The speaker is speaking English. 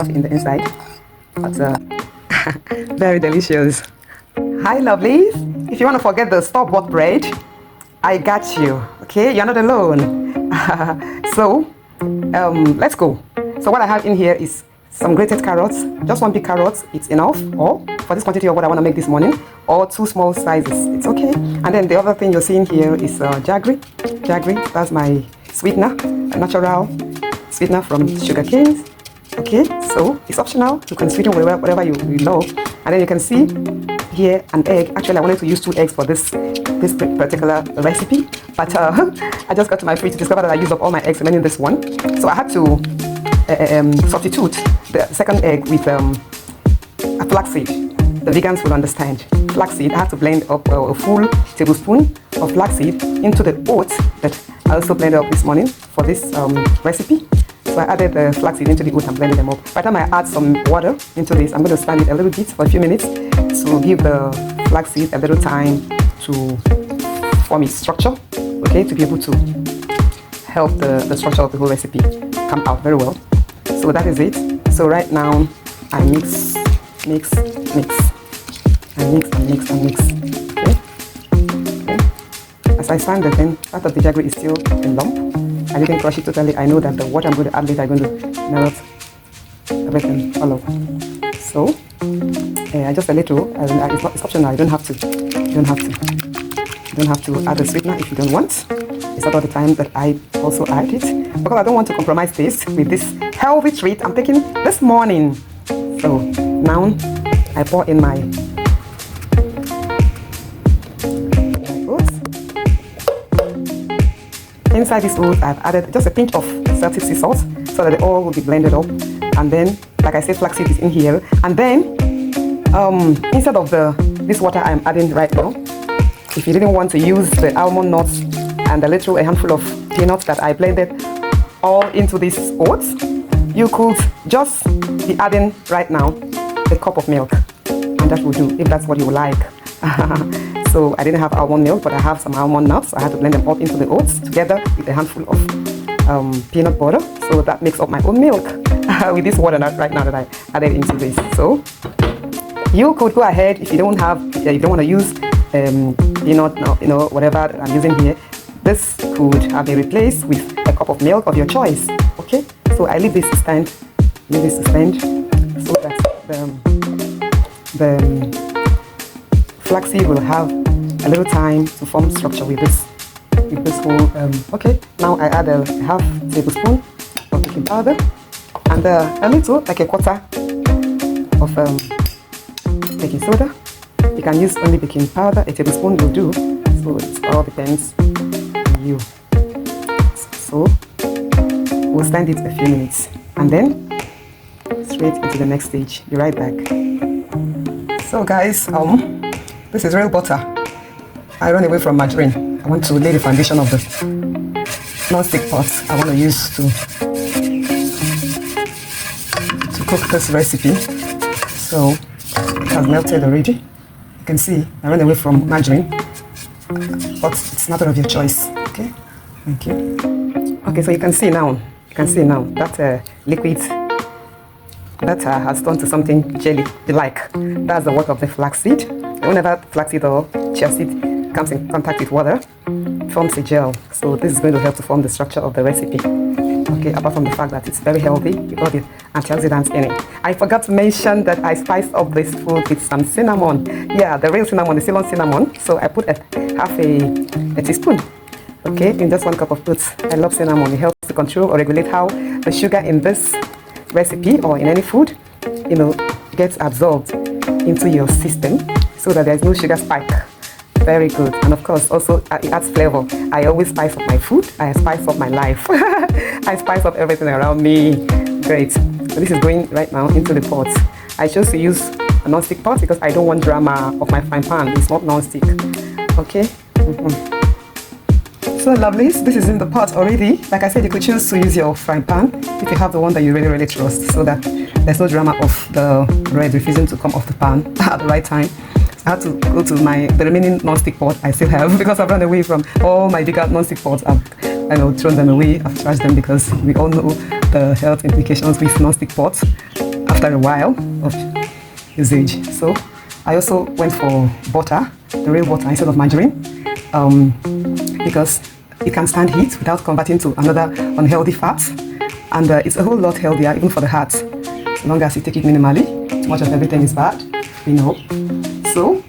in the inside, but very delicious. Hi lovelies, if you want to forget the store-bought bread, I got you. Okay, you're not alone. So let's go. So what I have in here is some grated carrots, just one big carrot, it's enough, or for this quantity of what I want to make this morning, or 2 small sizes, it's okay. And then the other thing you're seeing here is jaggery. Jaggery, that's my sweetener, a natural sweetener from sugar canes. Okay, so it's optional, you can sweeten whatever you love. And then you can see here an egg. Actually I wanted to use 2 eggs for this particular recipe, but I just got to my fridge to discover that I used up all my eggs remaining this one, so I had to substitute the second egg with a flaxseed. The vegans will understand. Flaxseed, I had to blend up a full tablespoon of flaxseed into the oats that I also blended up this morning for this recipe. So I added the flaxseed into the oats and blended them up. By the time I add some water into this, I'm going to stand it a little bit for a few minutes to give the flaxseed a little time to form its structure, okay, to be able to help the structure of the whole recipe come out very well. So that is it. So right now I mix, and mix. Okay. As I stand there, then part of the jaggery is still a lump. I didn't crush it totally. I know that the water I'm going to add later is going to melt everything all over. So just a little. It's optional. You don't have to. You don't have to add a sweetener if you don't want. It's not all the time that I also add it, because I don't want to compromise taste with this healthy treat I'm taking this morning. So now I pour in my oats. Inside this oats, I've added just a pinch of Celtic Sea Salt so that it all will be blended up. And then, like I said, flaxseed is in here. And then, instead of this water I'm adding right now, if you didn't want to use the almond nuts and a handful of peanuts that I blended all into this oats, you could just be adding right now a cup of milk, and that will do if that's what you would like. So I didn't have almond milk, but I have some almond nuts. I had to blend them up into the oats together with a handful of peanut butter, so that makes up my own milk with this water right now that I added into this. So you could go ahead if you don't want to use peanut, whatever I'm using here. This could have been replaced with a cup of milk of your choice. Okay, so I leave this to stand, so that the flaxseed will have a little time to form structure with this whole. Okay, now I add a half tablespoon of baking powder and a little, like a quarter of baking soda. You can use only baking powder, a tablespoon will do. So it all depends on you. So we'll stand it a few minutes and then straight into the next stage. Be right back. So guys, this is real butter. I run away from margarine. I want to lay the foundation of the non-stick pot I want to use to cook this recipe. So it has melted already. You can see I run away from margarine, but it's not of your choice. Okay, thank you. Okay, so you can see now that liquid that has turned to something jelly-like. That's the work of the flaxseed. Whenever flaxseed or chia seed comes in contact with water, it forms a gel. So this is going to help to form the structure of the recipe. Okay, apart from the fact that it's very healthy with all the antioxidants in it. I forgot to mention that I spiced up this food with some cinnamon. Yeah, the real cinnamon, the Ceylon cinnamon. So I put half a teaspoon, okay, in just 1 cup of oats. I love cinnamon. It helps to control or regulate how the sugar in this recipe or in any food, gets absorbed into your system so that there's no sugar spike. Very good. And of course, also it adds flavor. I always spice up my food. I spice up my life. I spice up everything around me. Great. So this is going right now into the pot. I chose to use a non-stick pot because I don't want drama of my frying pan. It's not non-stick. Okay. So lovelies, this is in the pot already. Like I said, you could choose to use your frying pan if you have the one that you really, really trust, so that there's no drama of the bread refusing to come off the pan at the right time. I had to go to the remaining non-stick pot I still have, because I've run away from all my bigger non-stick pots. I've thrown them away, I've trashed them, because we all know the health implications with non-stick pots. after a while of usage. So I also went for butter, the real butter instead of margarine, because it can stand heat without converting to another unhealthy fat, and it's a whole lot healthier even for the heart, as long as you take it minimally. Too much of everything is bad, you know. So